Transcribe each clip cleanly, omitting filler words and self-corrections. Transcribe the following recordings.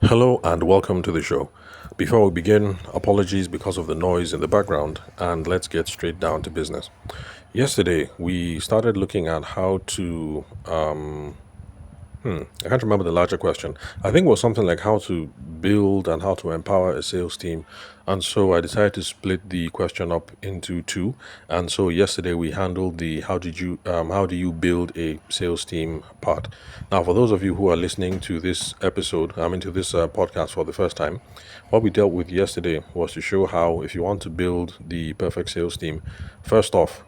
Hello and welcome to the show. Before we begin, apologies because of the noise in the background, and let's get straight down to business. Yesterday, we started looking at how to I can't remember the larger question. I think it was something like how to build and how to empower a sales team. And so I decided to split the question up into two. And so yesterday we handled the how do you build a sales team part. Now, for those of you who are listening to this episode, to this podcast for the first time, what we dealt with yesterday was to show how if you want to build the perfect sales team, first off,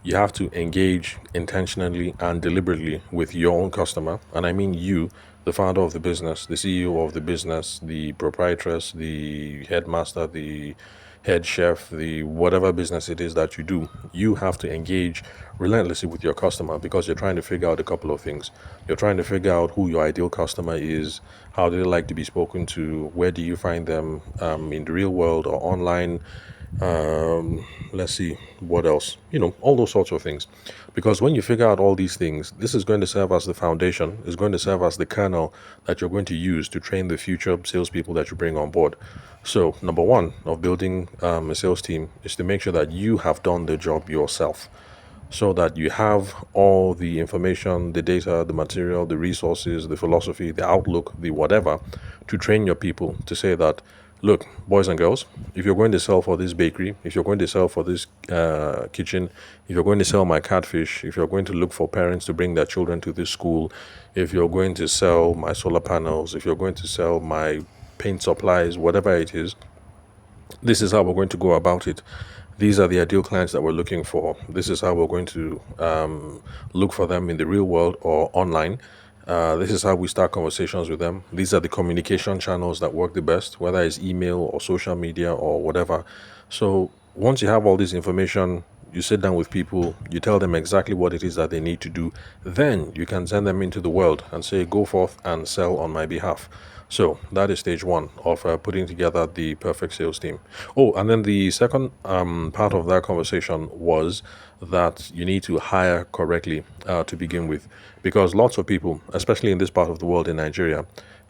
you have to engage intentionally and deliberately with your own customer. And I mean you, the founder of the business, the CEO of the business, the proprietress, the headmaster, the head chef, the whatever business it is that you do. You have to engage relentlessly with your customer because you're trying to figure out a couple of things. You're trying to figure out who your ideal customer is, how do they like to be spoken to, where do you find them in the real world or online. Let's see what else, all those sorts of things. Because when you figure out all these things, this is going to serve as the foundation, is going to serve as the kernel that you're going to use to train the future salespeople that you bring on board. So, number one of building a sales team is to make sure that you have done the job yourself so that you have all the information, the data, the material, the resources, the philosophy, the outlook, the whatever, to train your people to say that, look, boys and girls, if you're going to sell for this bakery, if you're going to sell for this kitchen, if you're going to sell my catfish, if you're going to look for parents to bring their children to this school, if you're going to sell my solar panels, if you're going to sell my paint supplies, whatever it is, this is how we're going to go about it. These are the ideal clients that we're looking for. This is how we're going to look for them in the real world or online. This is how we start conversations with them. These are the communication channels that work the best, whether it's email or social media or whatever. So once you have all this information, you sit down with people, you tell them exactly what it is that they need to do. Then you can send them into the world and say, go forth and sell on my behalf. So that is stage one of putting together the perfect sales team. Oh, and then the second part of that conversation was that you need to hire correctly to begin with, because lots of people, especially in this part of the world in Nigeria,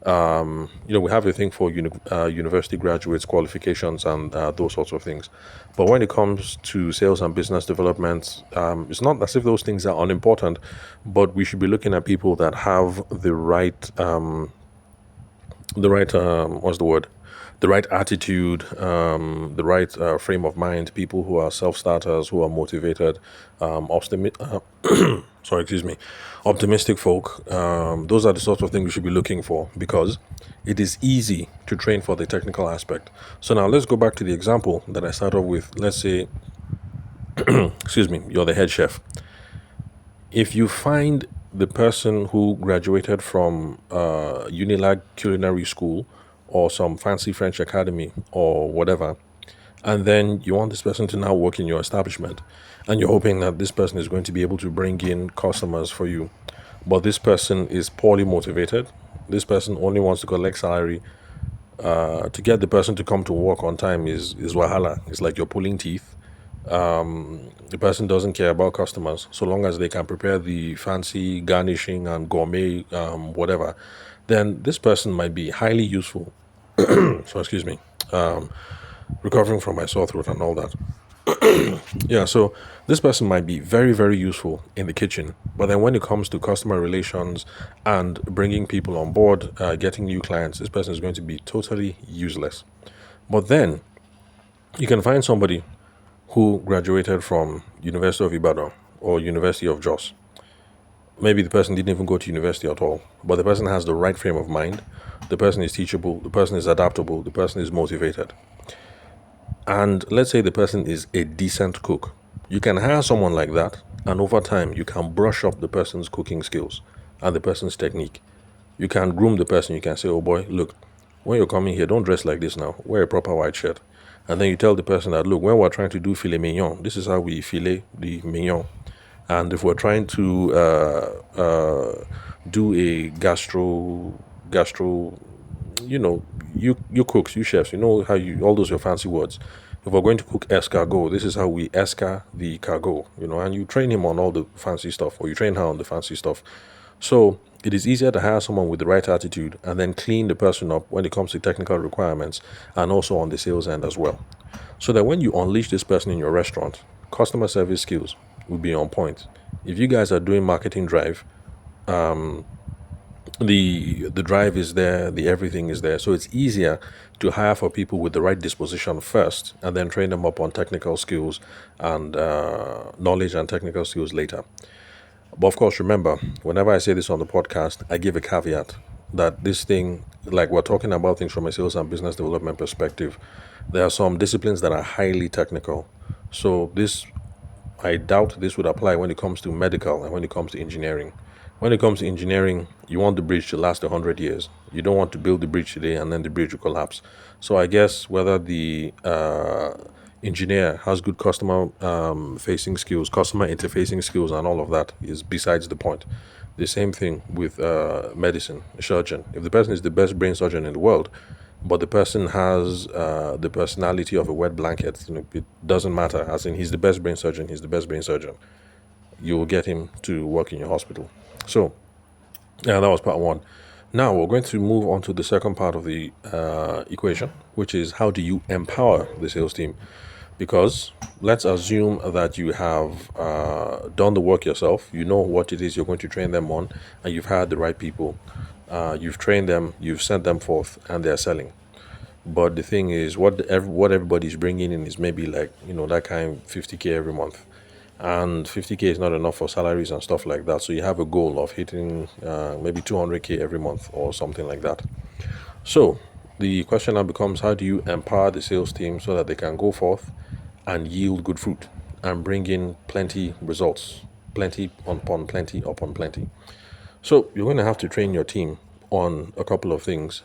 we have a thing for university graduates, qualifications, and those sorts of things. But when it comes to sales and business development, it's not as if those things are unimportant, but we should be looking at people that have what's the word, the right attitude, the right frame of mind, people who are self-starters, who are motivated, sorry, excuse me, optimistic folk. Those are the sorts of things we should be looking for, because it is easy to train for the technical aspect. So now let's go back to the example that I started with. Let's say, excuse me, you're the head chef. If you find the person who graduated from Unilag Culinary School or some fancy French academy or whatever, and then you want this person to now work in your establishment, and you're hoping that this person is going to be able to bring in customers for you, but this person is poorly motivated. This person only wants to collect salary. To get the person to come to work on time is wahala. It's like you're pulling teeth. The person doesn't care about customers so long as they can prepare the fancy garnishing and gourmet whatever. Then this person might be highly useful. So excuse me, recovering from my sore throat and all that. Yeah, so this person might be very, very useful in the kitchen, but then when it comes to customer relations and bringing people on board, getting new clients, this person is going to be totally useless. But then you can find somebody who graduated from University of Ibadan or University of Jos. Maybe the person didn't even go to university at all, but the person has the right frame of mind. The person is teachable, the person is adaptable, the person is motivated. And let's say the person is a decent cook. You can hire someone like that, and over time, you can brush up the person's cooking skills and the person's technique. You can groom the person. You can say, oh boy, look, when you're coming here, don't dress like this now. Wear a proper white shirt. And then you tell the person that, look, when we're trying to do filet mignon, this is how we fillet the mignon. And if we're trying to do a gastro, you cooks, you chefs, you know how you, all those your fancy words. If we're going to cook escargot, this is how we escar the cargo, and you train him on all the fancy stuff, or you train her on the fancy stuff. So it is easier to hire someone with the right attitude and then clean the person up when it comes to technical requirements and also on the sales end as well. So that when you unleash this person in your restaurant, customer service skills will be on point. If you guys are doing marketing drive, the drive is there, the everything is there. So it's easier to hire for people with the right disposition first and then train them up on technical skills and knowledge and technical skills later. But of course, remember, whenever I say this on the podcast, I give a caveat that this thing, like we're talking about things from a sales and business development perspective, there are some disciplines that are highly technical. So this, I doubt this would apply when it comes to medical and when it comes to engineering. When it comes to engineering, you want the bridge to last 100 years. You don't want to build the bridge today and then the bridge will collapse. So I guess whether the engineer has good customer facing skills, customer interfacing skills, and all of that is besides the point. The same thing with medicine, a surgeon. If the person is the best brain surgeon in the world, but the person has the personality of a wet blanket, it doesn't matter. As in, he's the best brain surgeon, he's the best brain surgeon. You will get him to work in your hospital. So, yeah, that was part one. Now we're going to move on to the second part of the equation, which is how do you empower the sales team? Because let's assume that you have done the work yourself, you know what it is you're going to train them on, and you've hired the right people. You've trained them, you've sent them forth, and they're selling. But the thing is, what everybody's bringing in is maybe like that kind of 50K every month, and 50K is not enough for salaries and stuff like that. So you have a goal of hitting maybe 200K every month or something like that. So the question now becomes, how do you empower the sales team so that they can go forth and yield good fruit and bring in plenty results, plenty upon plenty upon plenty? So you're going to have to train your team on a couple of things.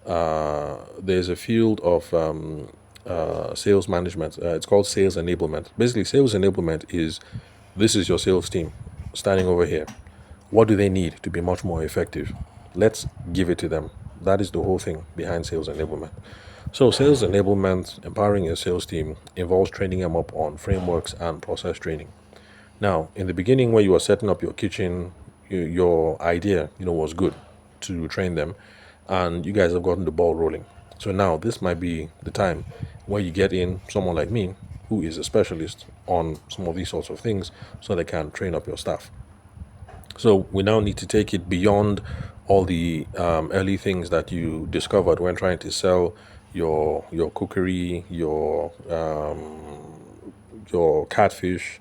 There's a field of sales management. It's called sales enablement. Basically, sales enablement is this is your sales team standing over here. What do they need to be much more effective? Let's give it to them. That is the whole thing behind sales enablement. So, sales enablement, empowering your sales team, involves training them up on frameworks and process training. Now, in the beginning, when you were setting up your kitchen, your idea, was good to train them, and you guys have gotten the ball rolling. So now this might be the time where you get in someone like me, who is a specialist on some of these sorts of things, so they can train up your staff. So we now need to take it beyond all the early things that you discovered when trying to sell your cookery, your catfish,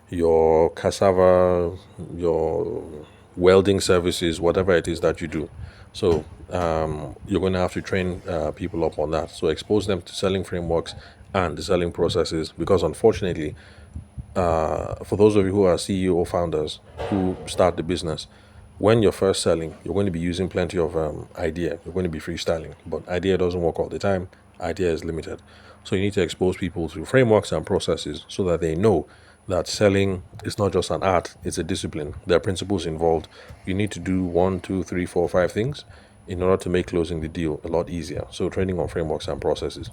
your cassava, your welding services, whatever it is that you do. So you're going to have to train people up on that. So expose them to selling frameworks and the selling processes, because unfortunately, for those of you who are CEO founders who start the business, when you're first selling, you're going to be using plenty of idea. You're going to be freestyling, but idea doesn't work all the time. Idea is limited. So you need to expose people to frameworks and processes so that they know that selling is not just an art, it's a discipline. There are principles involved. You need to do one, two, three, four, five things in order to make closing the deal a lot easier. So training on frameworks and processes.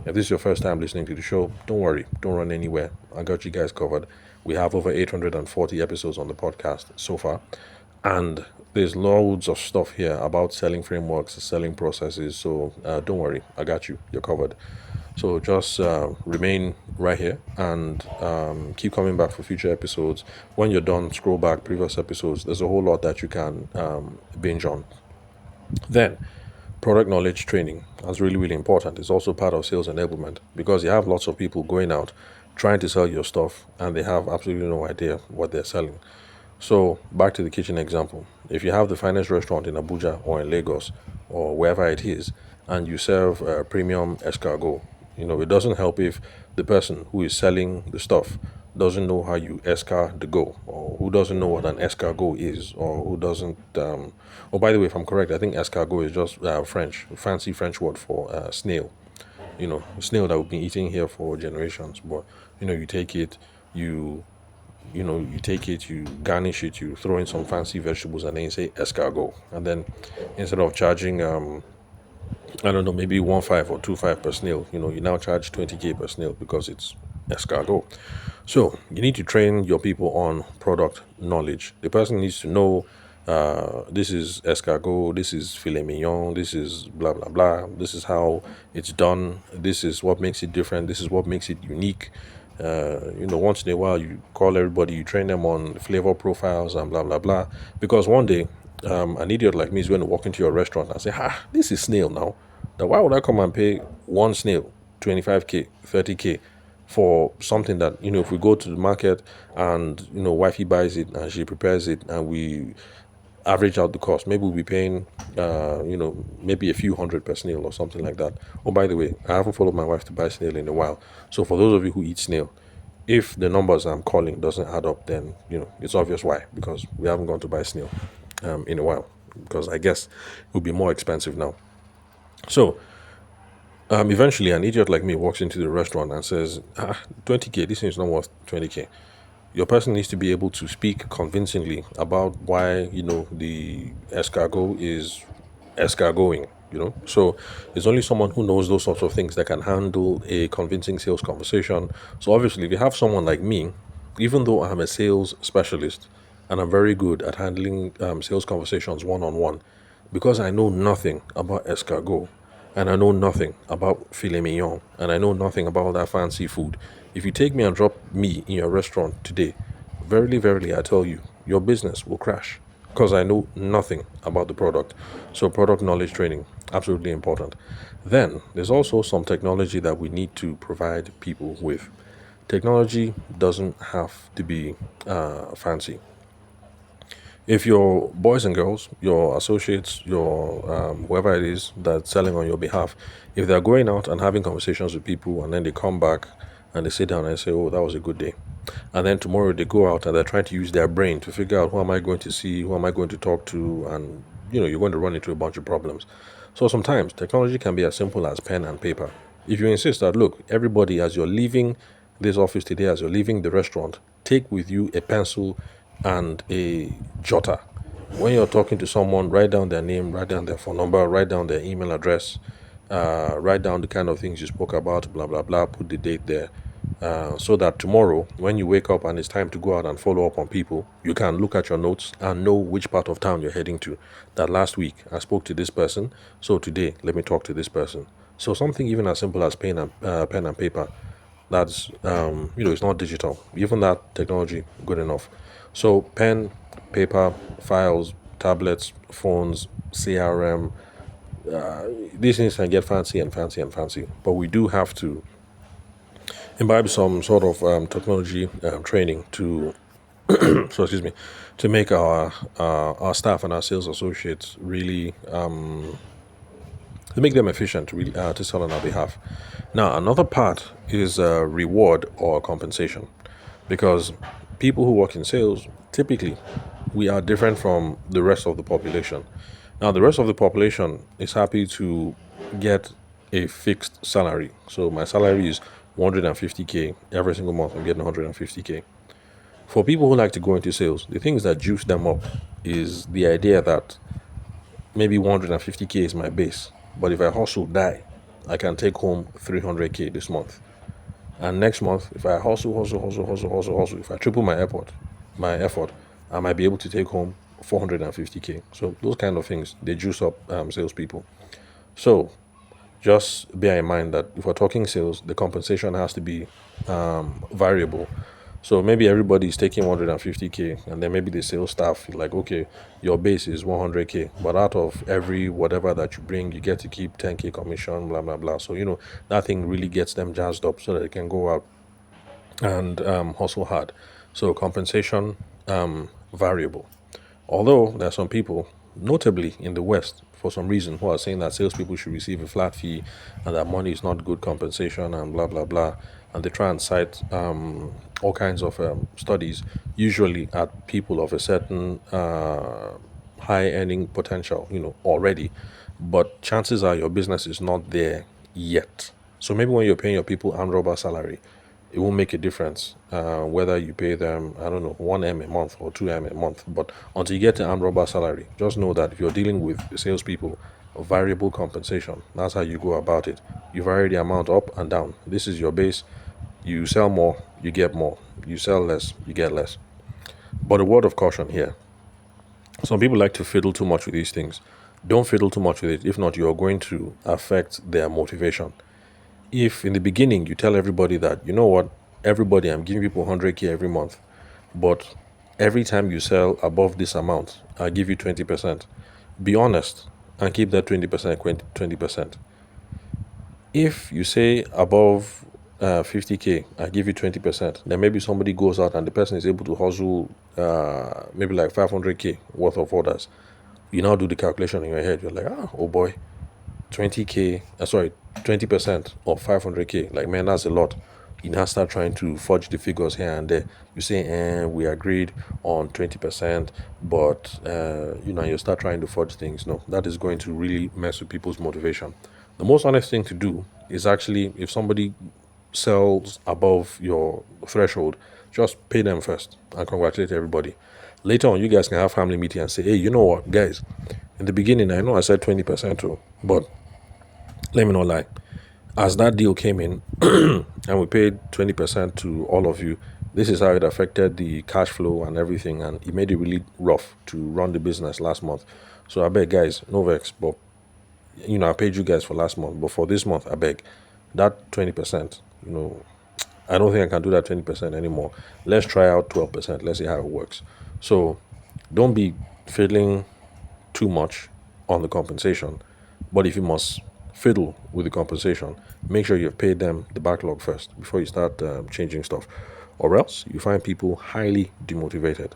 If this is your first time listening to the show, don't worry, don't run anywhere. I got you guys covered. We have over 840 episodes on the podcast so far, and there's loads of stuff here about selling frameworks, selling processes. So don't worry, I got you. You're covered. So just remain right here and keep coming back for future episodes. When you're done, scroll back previous episodes. There's a whole lot that you can binge on. Then, product knowledge training is really, really important. It's also part of sales enablement, because you have lots of people going out trying to sell your stuff and they have absolutely no idea what they're selling. So, back to the kitchen example. If you have the finest restaurant in Abuja or in Lagos or wherever it is, and you serve premium escargot, it doesn't help if the person who is selling the stuff doesn't know how you escar the go, or who doesn't know what an escargot is, or who doesn't. Oh, by the way, if I'm correct, I think escargot is just French, fancy French word for snail. Snail that we've been eating here for generations. But you take it, you garnish it, you throw in some fancy vegetables, and then you say escargot, and then instead of charging I don't know, maybe 1.5 or 2.5 per snail. You now charge 20K per snail because it's escargot. So you need to train your people on product knowledge. The person needs to know This is escargot, this is filet mignon, this is blah blah blah. This is how it's done. This is what makes it different. This is what makes it unique. Once in a while you call everybody, you train them on flavor profiles and blah blah blah. Because one day, an idiot like me is going to walk into your restaurant and say, "Ha, this is snail now. Now why would I come and pay one snail, 25K, 30K?" For something that, if we go to the market and, wifey buys it and she prepares it and we average out the cost, maybe we'll be paying, maybe a few hundred per snail or something like that. Oh, by the way, I haven't followed my wife to buy snail in a while. So for those of you who eat snail, if the numbers I'm calling doesn't add up, then, it's obvious why, because we haven't gone to buy snail in a while, because I guess it will be more expensive now. So eventually, an idiot like me walks into the restaurant and says, 20K, this thing is not worth 20K. Your person needs to be able to speak convincingly about why, the escargot is escargoting. So it's only someone who knows those sorts of things that can handle a convincing sales conversation. So obviously, if you have someone like me, even though I'm a sales specialist and I'm very good at handling sales conversations one on one, because I know nothing about escargot and I know nothing about filet mignon and I know nothing about all that fancy food. If you take me and drop me in your restaurant today, verily, verily, I tell you, your business will crash because I know nothing about the product. So, product knowledge training, absolutely important. Then, there's also some technology that we need to provide people with. Technology doesn't have to be fancy. If your boys and girls, your associates, your whoever it is that's selling on your behalf, if they're going out and having conversations with people and then they come back and they sit down and say, "Oh, that was a good day," and then tomorrow they go out and they're trying to use their brain to figure out who am I going to see, who am I going to talk to, and you're going to run into a bunch of problems. So sometimes technology can be as simple as pen and paper. If you insist that, look, everybody, as you're leaving this office today, as you're leaving the restaurant, take with you a pencil and a jotter. When you're talking to someone, write down their name, write down their phone number, write down their email address, write down the kind of things you spoke about, blah, blah, blah, put the date there. So that tomorrow, when you wake up and it's time to go out and follow up on people, you can look at your notes and know which part of town you're heading to. That last week, I spoke to this person, so today, let me talk to this person. So something even as simple as pen and paper, that's it's not digital. Even that technology, good enough. So pen, paper, files, tablets, phones, CRM, these things can get fancy and fancy and fancy, but we do have to imbibe some sort of technology training to so excuse me, to make our staff and our sales associates really to make them efficient to really to sell on our behalf. Now another part is reward or compensation, because people who work in sales, typically we are different from the rest of the population. Now the rest of the population is happy to get a fixed salary. So my salary is 150K every single month. I'm getting 150K. For people who like to go into sales, the things that juice them up is the idea that maybe 150K is my base, but if I hustle die, I can take home 300K this month. And next month, if I hustle, if I triple my effort, I might be able to take home 450K. So those kind of things, they juice up salespeople. So just bear in mind that if we're talking sales, the compensation has to be variable. So maybe everybody is taking 150K, and then maybe the sales staff is like, okay, your base is 100K, but out of every whatever that you bring, you get to keep 10K commission, blah blah blah. So that thing really gets them jazzed up so that they can go out and hustle hard. So compensation variable. Although there are some people, notably in the West, for some reason, who are saying that salespeople should receive a flat fee and that money is not good compensation and blah blah blah, and they try and cite all kinds of studies, usually at people of a certain high earning potential, already, but chances are your business is not there yet. So maybe when you're paying your people armed robber salary, it won't make a difference whether you pay them, I don't know, 1M a month or 2M a month. But until you get to armed robber salary, just know that if you're dealing with salespeople, variable compensation, that's how you go about it. You vary the amount up and down. This is your base. You sell more, you get more. You sell less, you get less. But a word of caution here. Some people like to fiddle too much with these things. Don't fiddle too much with it. If not, you're going to affect their motivation. If in the beginning you tell everybody that, you know what, everybody, I'm giving people 100K every month, but every time you sell above this amount, I'll give you 20%. Be honest and keep that 20%, 20%. If you say above 50K, I give you 20%, then maybe somebody goes out and the person is able to hustle maybe like 500K worth of orders. You now do the calculation in your head. You're like, oh boy, 20K, sorry, 20% of 500K. Like, man, that's a lot. You now start trying to fudge the figures here and there. You say, we agreed on 20%, but, you start trying to fudge things. No, that is going to really mess with people's motivation. The most honest thing to do is actually, if somebody sells above your threshold, just pay them first and congratulate everybody. Later on, you guys can have family meeting and say, hey, you know what, guys, in the beginning, I know I said 20% too, but let me not lie. As that deal came in and we paid 20% to all of you, this is how it affected the cash flow and everything. And it made it really rough to run the business last month. So I beg, guys, no vex, but I paid you guys for last month, but for this month, I beg that 20%, I don't think I can do that 20% anymore. Let's try out 12%. Let's see how it works. So don't be fiddling too much on the compensation. But if you must fiddle with the compensation, make sure you've paid them the backlog first before you start changing stuff. Or else you find people highly demotivated.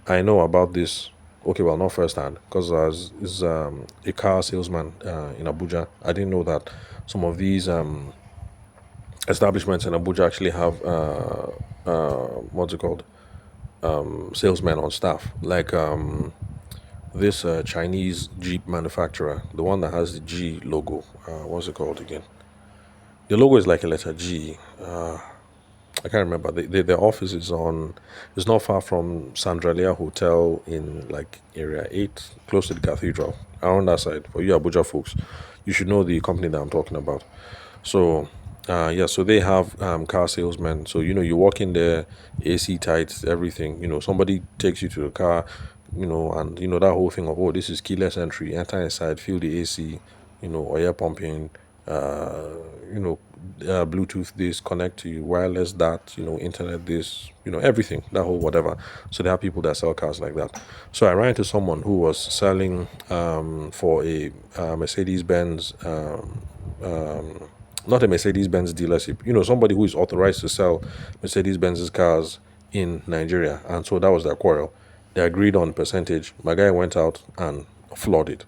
I know about this, okay, well, not firsthand, because as a car salesman in Abuja, I didn't know that some of these establishments in Abuja actually have, what's it called, salesmen on staff. Like this Chinese Jeep manufacturer, the one that has the G logo. What's it called again? The logo is like a letter G. I can't remember. Their office is on. It's not far from Sandralia Hotel in like Area 8, close to the cathedral. Around that side. For you Abuja folks, you should know the company that I'm talking about. So, yeah, so they have car salesmen. So, you walk in there, AC tight, everything. Somebody takes you to the car, and, that whole thing of, oh, this is keyless entry, enter inside, feel the AC, air pumping, uh, you know, Bluetooth this, connect to wireless that, internet this, everything, that whole whatever. So there are people that sell cars like that. So I ran into someone who was selling for a Mercedes Benz, not a Mercedes Benz dealership, somebody who is authorized to sell Mercedes Benz's cars in Nigeria. And so that was their quarrel. They agreed on percentage. My guy went out and floored it,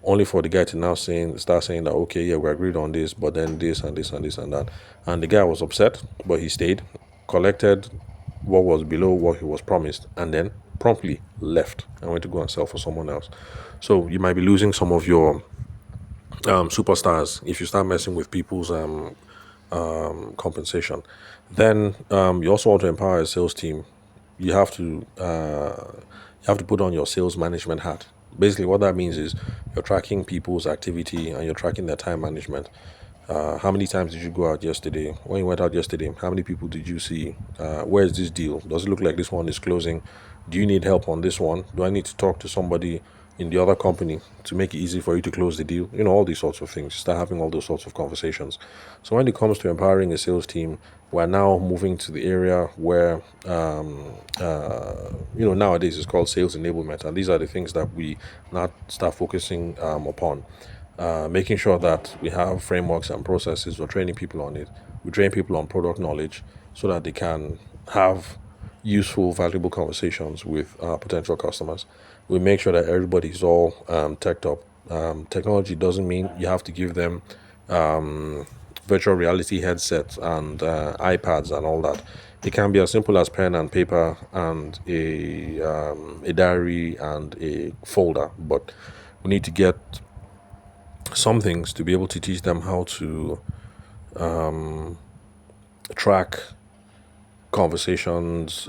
only for the guy to now start saying that, okay, yeah, we agreed on this, but then this and this and this and that. And the guy was upset, but he stayed, collected what was below what he was promised, and then promptly left and went to go and sell for someone else. So you might be losing some of your superstars if you start messing with people's compensation. Then you also want to empower a sales team. You have to put on your sales management hat. Basically, what that means is you're tracking people's activity and you're tracking their time management. How many times did you go out yesterday? When you went out yesterday, how many people did you see? Where is this deal? Does it look like this one is closing? Do you need help on this one? Do I need to talk to somebody in the other company to make it easy for you to close the deal? All these sorts of things. Start having all those sorts of conversations. So when it comes to empowering a sales team, we're now moving to the area where, nowadays it's called sales enablement. And these are the things that we now start focusing upon. Making sure that we have frameworks and processes. We're training people on it. We train people on product knowledge so that they can have useful, valuable conversations with potential customers. We make sure that everybody is all teched up. Technology doesn't mean you have to give them virtual reality headsets and iPads and all that. It can be as simple as pen and paper and a diary and a folder, but we need to get some things to be able to teach them how to track conversations,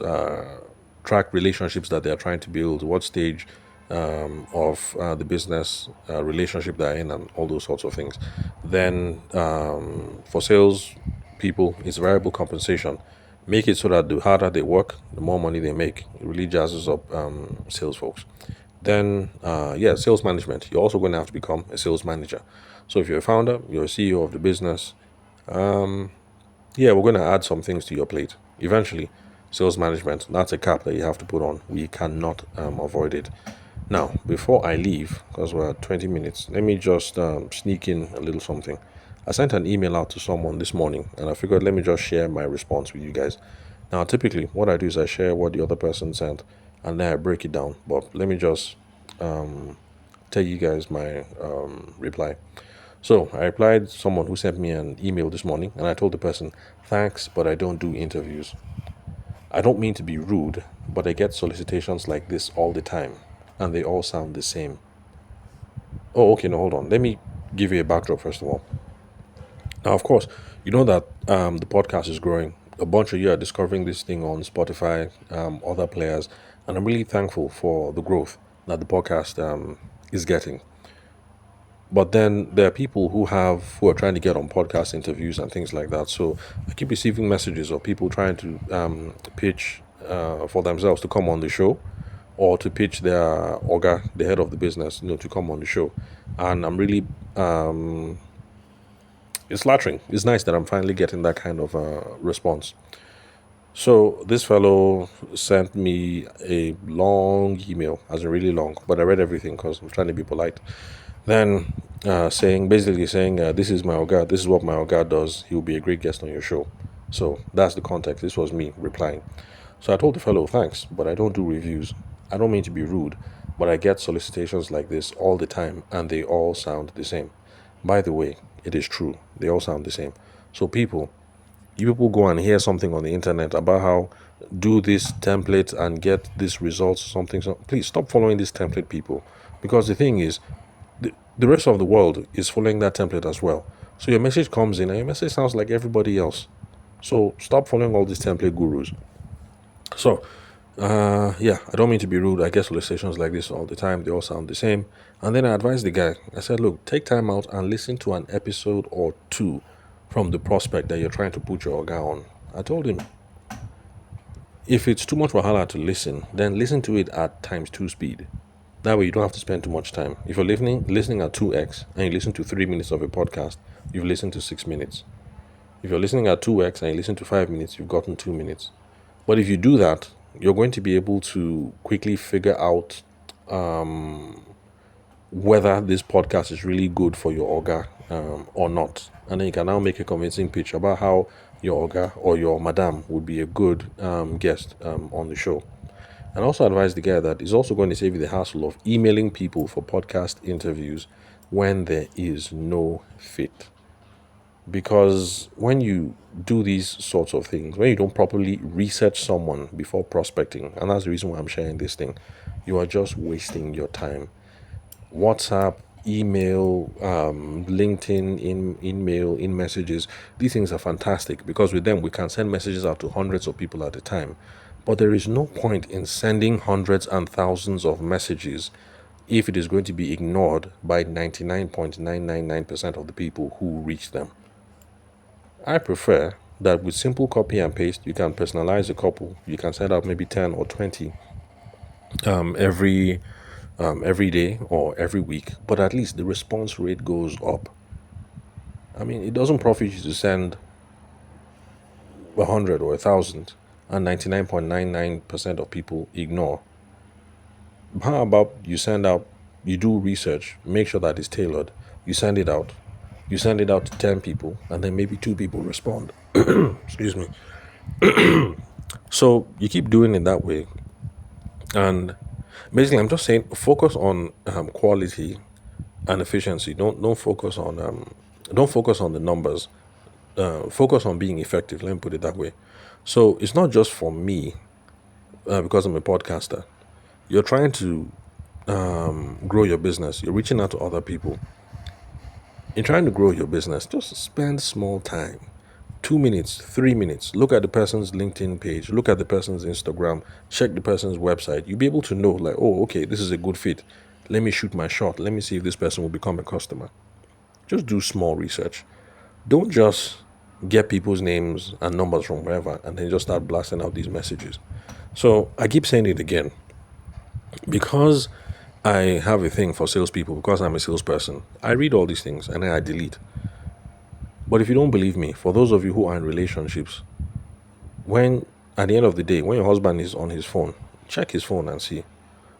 track relationships that they are trying to build, what stage of the business relationship they're in, and all those sorts of things. Then for sales people, it's variable compensation. Make it so that the harder they work, the more money they make. It really jazzes up sales folks. Then, sales management. You're also going to have to become a sales manager. So if you're a founder, you're a CEO of the business, we're going to add some things to your plate. Eventually, sales management, that's a cap that you have to put on. We cannot avoid it. Now, before I leave, because we're at 20 minutes, let me just sneak in a little something. I sent an email out to someone this morning, and I figured let me just share my response with you guys. Now, typically, what I do is I share what the other person sent, and then I break it down. But let me just tell you guys my reply. So I replied to someone who sent me an email this morning, and I told the person, thanks, but I don't do interviews. I don't mean to be rude, but I get solicitations like this all the time, and they all sound the same. Oh, okay, no, hold on. Let me give you a backdrop first of all. Now, of course, you know that the podcast is growing. A bunch of you are discovering this thing on Spotify, other players, and I'm really thankful for the growth that the podcast is getting. But then there are people who are trying to get on podcast interviews and things like that. So I keep receiving messages of people trying to pitch for themselves to come on the show, or to pitch their orga, the head of the business, to come on the show. And I'm really it's flattering. It's nice that I'm finally getting that kind of response. So this fellow sent me a long email, as in really long, but I read everything because I'm trying to be polite. Then basically saying, this is my Oga, this is what my Oga does. He will be a great guest on your show. So that's the context. This was me replying. So I told the fellow, thanks, but I don't do reviews. I don't mean to be rude, but I get solicitations like this all the time, and they all sound the same. By the way, it is true. They all sound the same. So you people go and hear something on the internet about how do this template and get this results, something. So please stop following these template people, because the thing is, the rest of the world is following that template as well. So your message comes in and your message sounds like everybody else. So stop following all these template gurus. So, I don't mean to be rude. I get solicitations like this all the time. They all sound the same. And then I advised the guy. I said, look, take time out and listen to an episode or two from the prospect that you're trying to put your organ on. I told him, if it's too much wahala to listen, then listen to it at times 2 speed. That way you don't have to spend too much time. If you're listening at 2x and you listen to 3 minutes of a podcast, you've listened to 6 minutes. If you're listening at 2x and you listen to 5 minutes, you've gotten 2 minutes. But if you do that, you're going to be able to quickly figure out whether this podcast is really good for your orga or not. And then you can now make a convincing pitch about how your orga or your madam would be a good guest on the show. And also advise the guy that it's also going to save you the hassle of emailing people for podcast interviews when there is no fit. Because when you do these sorts of things, when you don't properly research someone before prospecting, and that's the reason why I'm sharing this thing, you are just wasting your time. WhatsApp, email, LinkedIn, in messages, these things are fantastic because with them we can send messages out to hundreds of people at a time. But there is no point in sending hundreds and thousands of messages if it is going to be ignored by 99.999% of the people who reach them. I prefer that with simple copy and paste, you can personalize a couple. You can send out maybe 10 or 20 every day or every week, but at least the response rate goes up. I mean, it doesn't profit you to send 100 or 1,000 and 99.99% of people ignore. How about you do research, make sure that it's tailored, you send it out to 10 people, and then maybe 2 people respond. Excuse me. So you keep doing it that way. And basically, I'm just saying, focus on quality and efficiency. Don't focus on the numbers. Focus on being effective. Let me put it that way. So it's not just for me, because I'm a podcaster. You're trying to grow your business. You're reaching out to other people. In trying to grow your business, just spend small time. 2 minutes, 3 minutes. Look at the person's LinkedIn page. Look at the person's Instagram. Check the person's website. You'll be able to know, like, oh, okay, this is a good fit. Let me shoot my shot. Let me see if this person will become a customer. Just do small research. Don't just get people's names and numbers from wherever, and then just start blasting out these messages. So I keep saying it again because I have a thing for salespeople, because I'm a salesperson. I read all these things and then I delete. But if you don't believe me, for those of you who are in relationships, when at the end of the day, when your husband is on his phone, check his phone and see.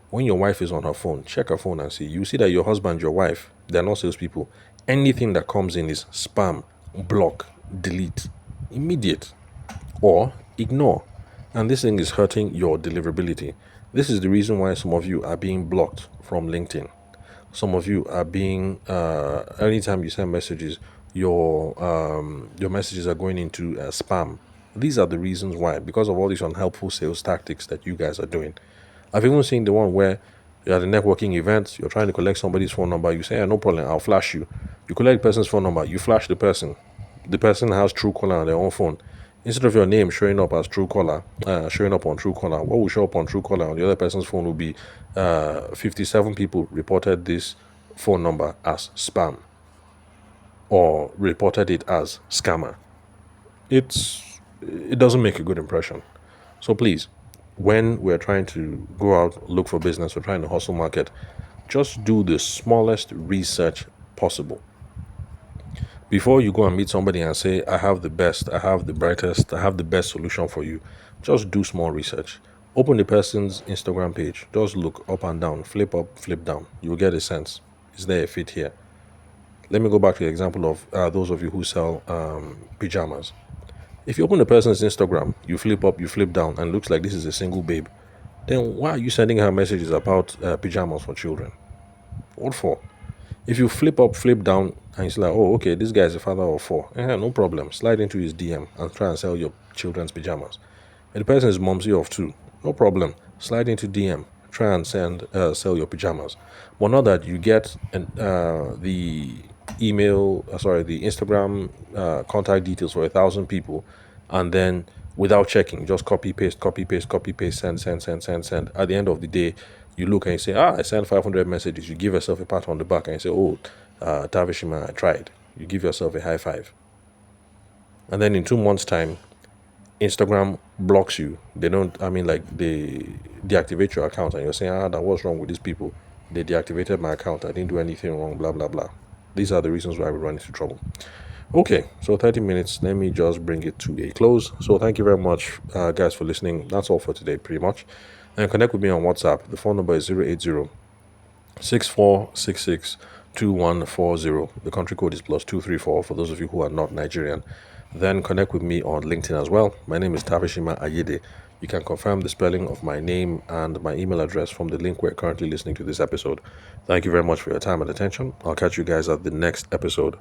When your wife is on her phone, check her phone and see. You see that your husband, your wife, they're not salespeople. Anything that comes in is spam, block, delete, immediate, or ignore. And this thing is hurting your deliverability. This is the reason why some of you are being blocked from LinkedIn. Some of you are being anytime you send messages, your messages are going into spam. These are the reasons why, because of all these unhelpful sales tactics that you guys are doing. I've even seen the one where you're at a networking event, you're trying to collect somebody's phone number, you say, no problem, I'll flash you. You collect the person's phone number, you flash the person. The person has Truecaller on their own phone. Instead of your name showing up as Truecaller, showing up on Truecaller, what will show up on Truecaller on the other person's phone will be 57 people reported this phone number as spam or reported it as scammer. It doesn't make a good impression. So please, when we're trying to go out, look for business, we're trying to hustle market, just do the smallest research possible. Before you go and meet somebody and say, I have the best, I have the brightest, I have the best solution for you, just do small research. Open the person's Instagram page. Just look up and down, flip up, flip down. You'll get a sense. Is there a fit here? Let me go back to the example of those of you who sell pajamas. If you open the person's Instagram, you flip up, you flip down, and it looks like this is a single babe, then why are you sending her messages about pajamas for children? What for? If you flip up, flip down, and it's like, oh, okay, this guy is a father of four. No problem. Slide into his DM and try and sell your children's pajamas. And the person is momsy of two. No problem. Slide into DM. Try and sell your pajamas. But not that you get the the Instagram contact details for 1,000 people, and then without checking, just copy, paste, copy, paste, copy, paste, send, send, send, send, send. At the end of the day, you look and you say, I sent 500 messages. You give yourself a pat on the back and you say, oh, Tavishima, I tried. You give yourself a high five. And then in 2 months' time, Instagram blocks you. They deactivate your account, and you're saying, what's wrong with these people? They deactivated my account. I didn't do anything wrong, blah, blah, blah. These are the reasons why we run into trouble. Okay, so 30 minutes. Let me just bring it to a close. So thank you very much, guys, for listening. That's all for today, pretty much. And connect with me on WhatsApp. The phone number is 080 6466 2140. The country code is +234 for those of you who are not Nigerian. Then connect with me on LinkedIn as well. My name is Tavishima Ayede. You can confirm the spelling of my name and my email address from the link we're currently listening to this episode. Thank you very much for your time and attention. I'll catch you guys at the next episode.